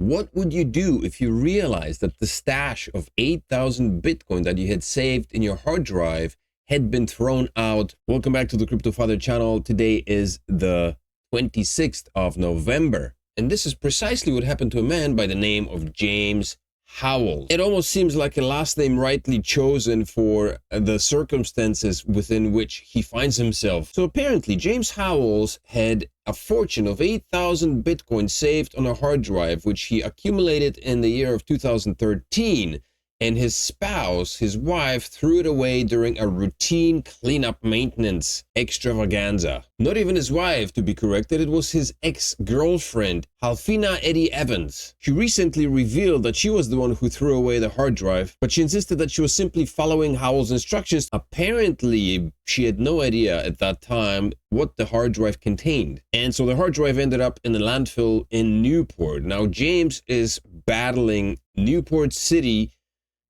What would you do if you realized that the stash of 8,000 Bitcoin that you had saved in your hard drive had been thrown out? Welcome back to the Crypto Father channel. Today is the 26th of November. And this is precisely what happened to a man by the name of James Howells. It almost seems like a last name rightly chosen for the circumstances within which he finds himself. So apparently James Howells had a fortune of 8,000 Bitcoin saved on a hard drive, which he accumulated in the year of 2013. And his spouse, his wife, threw it away during a routine cleanup maintenance extravaganza. Not even his wife, to be corrected, it was his ex-girlfriend, Halfina Eddie Evans. She recently revealed that she was the one who threw away the hard drive, but she insisted that she was simply following Howells' instructions. Apparently, she had no idea at that time what the hard drive contained. And so the hard drive ended up in the landfill in Newport. Now, James is battling Newport City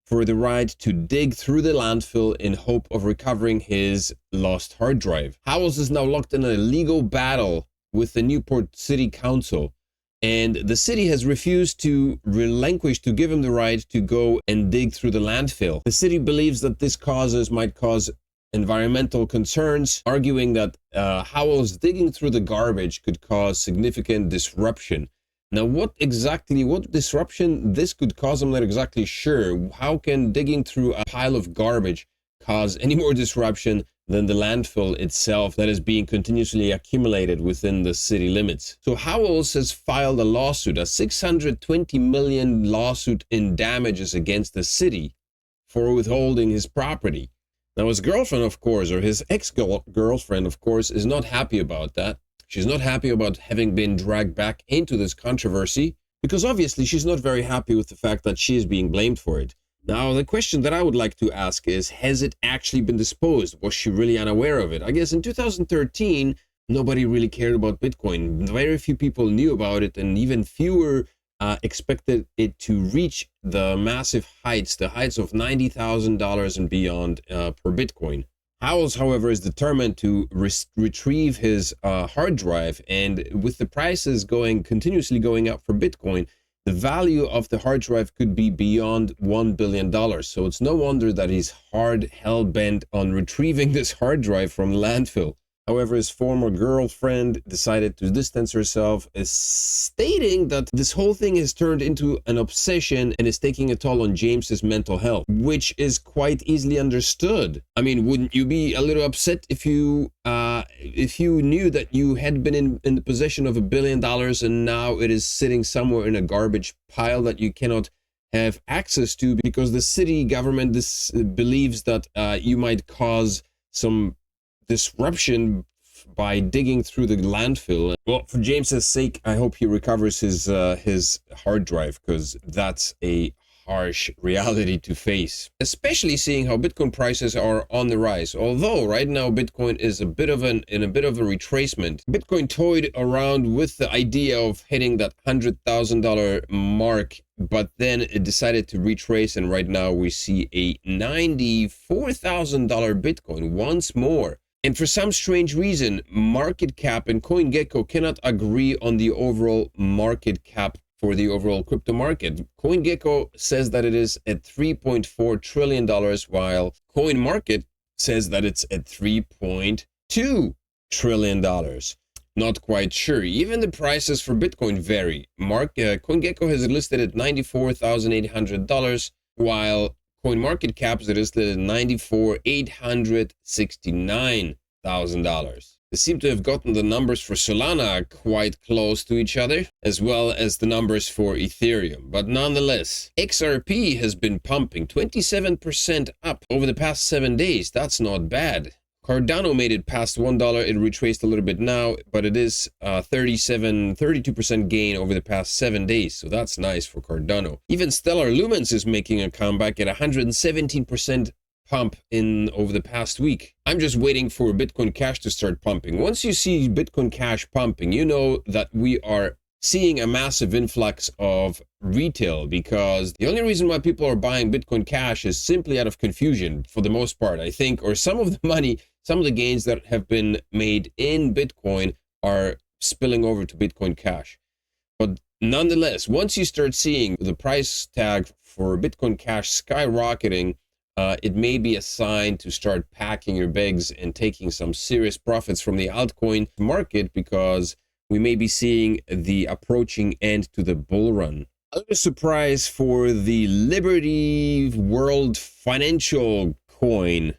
for the right to dig through the landfill in hope of recovering his lost hard drive. Howells is now locked in a legal battle with the Newport City Council, and the city has refused to relinquish to give him the right to go and dig through the landfill. The city believes that this might cause environmental concerns, arguing that Howells digging through the garbage could cause significant disruption. Now, what disruption this could cause, I'm not exactly sure. How can digging through a pile of garbage cause any more disruption than the landfill itself that is being continuously accumulated within the city limits? So Howells has filed a lawsuit, a $620 million lawsuit in damages against the city for withholding his property. Now, his girlfriend, of course, or his ex-girlfriend, of course, is not happy about that. She's not happy about having been dragged back into this controversy, because obviously she's not very happy with the fact that she is being blamed for it. Now, the question that I would like to ask is, has it actually been disposed? Was she really unaware of it? I guess in 2013, nobody really cared about Bitcoin. Very few people knew about it, and even fewer expected it to reach the massive heights, the heights of $90,000 and beyond per Bitcoin. Howells, however, is determined to retrieve his hard drive, and with the prices continuously going up for Bitcoin, the value of the hard drive could be beyond $1 billion. So it's no wonder that he's hell-bent on retrieving this hard drive from landfill. However, his former girlfriend decided to distance herself, stating that this whole thing has turned into an obsession and is taking a toll on James's mental health, which is quite easily understood. I mean, wouldn't you be a little upset if you knew that you had been in the possession of $1 billion and now it is sitting somewhere in a garbage pile that you cannot have access to because the city government believes that you might cause some disruption by digging through the landfill? Well, for James's sake, I hope he recovers his hard drive, because that's a harsh reality to face, especially seeing how Bitcoin prices are on the rise. Although right now Bitcoin is in a bit of a retracement. Bitcoin toyed around with the idea of hitting that $100,000 mark, but then it decided to retrace, and right now we see a $94,000 Bitcoin once more. And for some strange reason, market cap and CoinGecko cannot agree on the overall market cap for the overall crypto market. CoinGecko says that it is at $3.4 trillion, while CoinMarket says that it's at $3.2 trillion. Not quite sure. Even the prices for Bitcoin vary. CoinGecko has it listed at $94,800, while CoinMarketCap is listed at $94,869,000. They seem to have gotten the numbers for Solana quite close to each other, as well as the numbers for Ethereum. But nonetheless, XRP has been pumping 27% up over the past 7 days. That's not bad. Cardano made it past $1. It retraced a little bit now, but it is 32% gain over the past 7 days. So that's nice for Cardano. Even Stellar Lumens is making a comeback at 117% pump over the past week. I'm just waiting for Bitcoin Cash to start pumping. Once you see Bitcoin Cash pumping, you know that we are seeing a massive influx of retail, because the only reason why people are buying Bitcoin Cash is simply out of confusion for the most part, I think, or some of the money, some of the gains that have been made in Bitcoin are spilling over to Bitcoin Cash. But nonetheless, once you start seeing the price tag for Bitcoin Cash skyrocketing, it may be a sign to start packing your bags and taking some serious profits from the altcoin market, because we may be seeing the approaching end to the bull run. Another surprise for the Liberty World Financial coin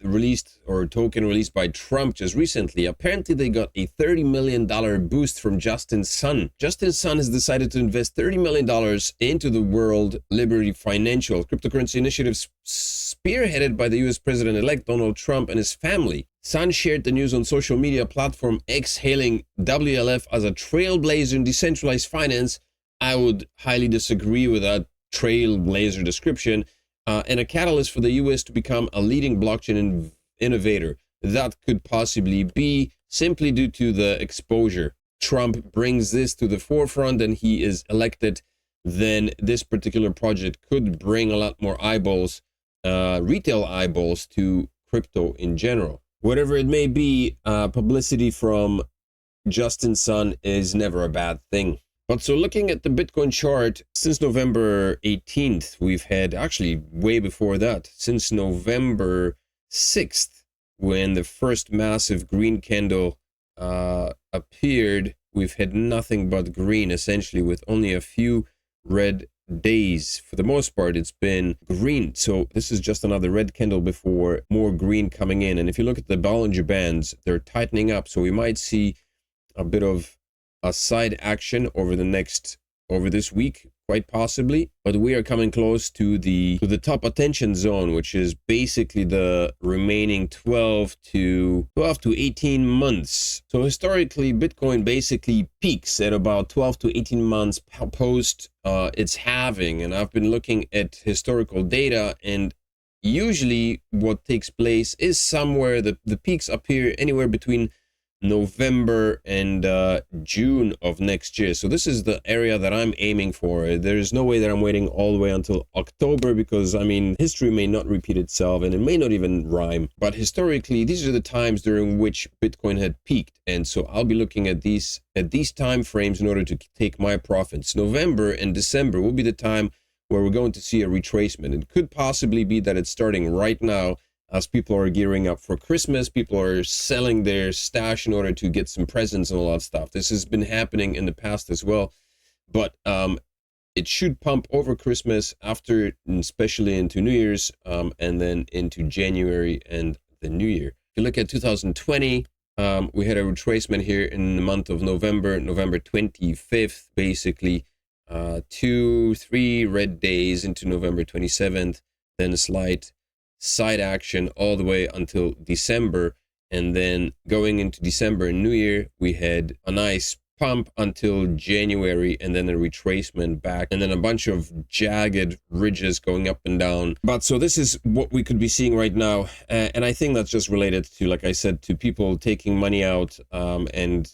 released, or token released by Trump just recently. Apparently they got a $30 million boost from Justin Sun. Justin Sun has decided to invest $30 million into the World Liberty Financial cryptocurrency initiative spearheaded by the US President-elect Donald Trump and his family. Sun shared the news on social media platform X, hailing WLF as a trailblazer in decentralized finance. I would highly disagree with that trailblazer description. And a catalyst for the US to become a leading blockchain innovator. That could possibly be simply due to the exposure. Trump brings this to the forefront and he is elected, then this particular project could bring a lot more eyeballs, retail eyeballs to crypto in general. Whatever it may be, publicity from Justin Sun is never a bad thing. But so looking at the Bitcoin chart, since November 18th, we've had, actually way before that, since November 6th, when the first massive green candle appeared, we've had nothing but green, essentially, with only a few red days. For the most part, it's been green. So this is just another red candle before more green coming in. And if you look at the Bollinger Bands, they're tightening up. So we might see a bit of a side action over this week, quite possibly, but we are coming close to the top attention zone, which is basically the remaining 12 to 18 months. So historically, Bitcoin basically peaks at about 12 to 18 months post its halving, and I've been looking at historical data, and usually what takes place is somewhere the peaks appear anywhere between November and June of next year. So this is the area that I'm aiming for. There's no way that I'm waiting all the way until October, because I mean, history may not repeat itself and it may not even rhyme, but historically these are the times during which Bitcoin had peaked, and so I'll be looking at these time frames in order to take my profits. November and December will be the time where we're going to see a retracement. It could possibly be that it's starting right now, as people are gearing up for Christmas. People are selling their stash in order to get some presents and all that stuff. This has been happening in the past as well, but it should pump over Christmas, after, especially into New Year's, and then into January and the New Year. If you look at 2020, we had a retracement here in the month of November 25th, basically 2-3 red days into November 27th, then a slight side action all the way until December, and then going into December and New Year we had a nice pump until January, and then a retracement back, and then a bunch of jagged ridges going up and down. But so this is what we could be seeing right now, and I think that's just related to, like I said, to people taking money out and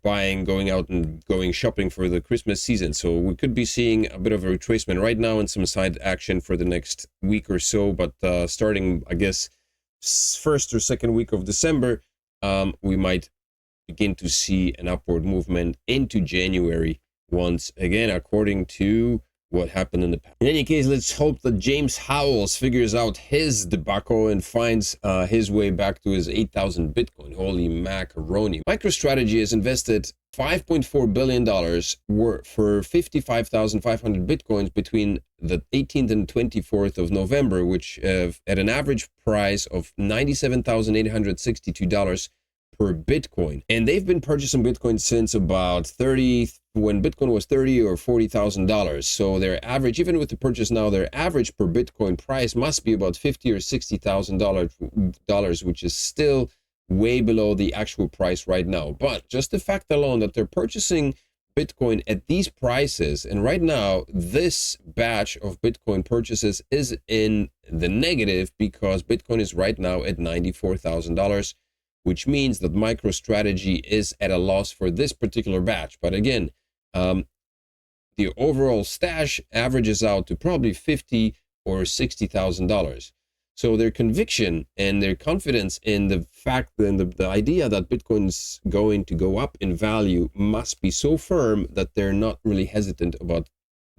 buying, going out and going shopping for the Christmas season. So we could be seeing a bit of a retracement right now and some side action for the next week or so, but starting, I guess, first or second week of December, we might begin to see an upward movement into January once again, according to what happened in the past. In any case, let's hope that James Howells figures out his debacle and finds his way back to his 8,000 Bitcoin. Holy macaroni. MicroStrategy has invested $5.4 billion for 55,500 Bitcoins between the 18th and 24th of November, which at an average price of $97,862 per Bitcoin. And they've been purchasing Bitcoin since about when Bitcoin was $30,000 or $40,000. So their average, even with the purchase now, their average per Bitcoin price must be about $50,000 or $60,000, which is still way below the actual price right now. But just the fact alone that they're purchasing Bitcoin at these prices, and right now this batch of Bitcoin purchases is in the negative, because Bitcoin is right now at $94,000, which means that MicroStrategy is at a loss for this particular batch. But again, the overall stash averages out to probably $50,000 or $60,000. So their conviction and their confidence in the fact and the idea that Bitcoin's going to go up in value must be so firm that they're not really hesitant about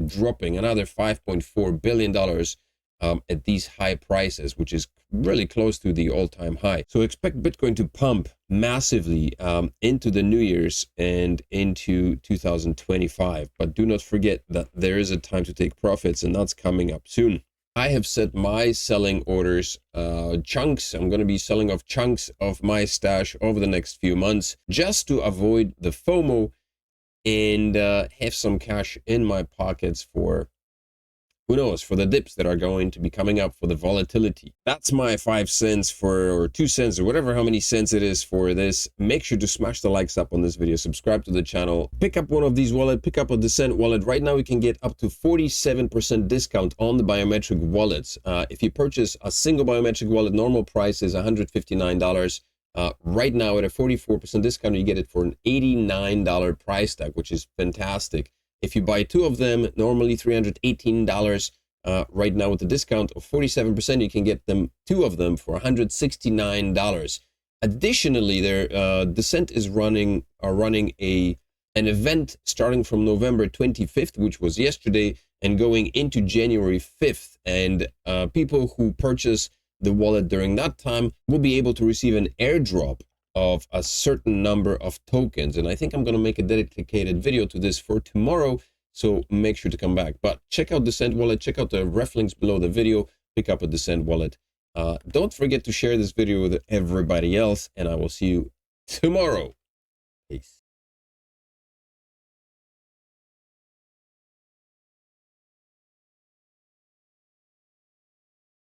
dropping another $5.4 billion at these high prices, which is really close to the all-time high. So expect Bitcoin to pump massively into the New Year's and into 2025. But do not forget that there is a time to take profits, and that's coming up soon. I have set my selling orders, chunks. I'm going to be selling off chunks of my stash over the next few months just to avoid the FOMO and have some cash in my pockets for, who knows, for the dips that are going to be coming up, for the volatility. That's my 5 cents for, or 2 cents, or whatever, how many cents it is for this. Make sure to smash the likes up on this video, subscribe to the channel, pick up one of these wallets, pick up a Descent wallet. Right now, we can get up to 47% discount on the biometric wallets. If you purchase a single biometric wallet, normal price is $159. Right now, at a 44% discount, you get it for an $89 price tag, which is fantastic. If you buy 2 of them, normally $318, right now with the discount of 47%, you can get them 2 of them for $169. Additionally, their Descent is running an event starting from November 25th, which was yesterday, and going into January 5th. And people who purchase the wallet during that time will be able to receive an airdrop of a certain number of tokens. And I think I'm going to make a dedicated video to this for tomorrow, so make sure to come back. But check out Descent wallet, check out the ref links below the video, pick up a Descent wallet. Don't forget to share this video with everybody else, and I will see you tomorrow. Peace.